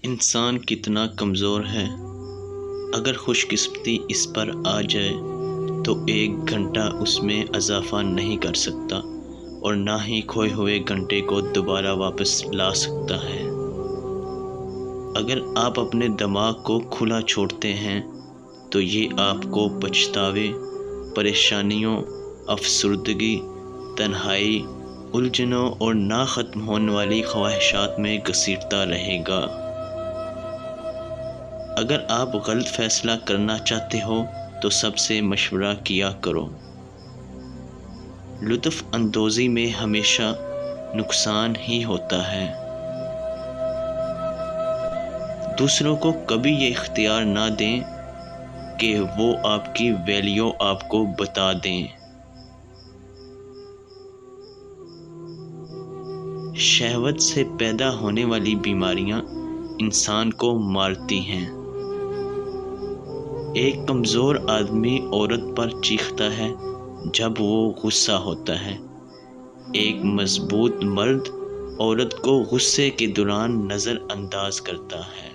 انسان کتنا کمزور ہے، اگر خوش قسمتی اس پر آ جائے تو 1 گھنٹہ اس میں اضافہ نہیں کر سکتا اور نہ ہی کھوئے ہوئے گھنٹے کو دوبارہ واپس لا سکتا ہے۔ اگر آپ اپنے دماغ کو کھلا چھوڑتے ہیں تو یہ آپ کو پچھتاوے، پریشانیوں، افسردگی، تنہائی، الجھنوں اور نہ ختم ہونے والی خواہشات میں گھسیٹتا رہے گا۔ اگر آپ غلط فیصلہ کرنا چاہتے ہو تو سب سے مشورہ کیا کرو۔ لطف اندوزی میں ہمیشہ نقصان ہی ہوتا ہے۔ دوسروں کو کبھی یہ اختیار نہ دیں کہ وہ آپ کی ویلیو آپ کو بتا دیں۔ شہوت سے پیدا ہونے والی بیماریاں انسان کو مارتی ہیں۔ ایک کمزور آدمی عورت پر چیختا ہے جب وہ غصہ ہوتا ہے۔ ایک مضبوط مرد عورت کو غصے کے دوران نظر انداز کرتا ہے۔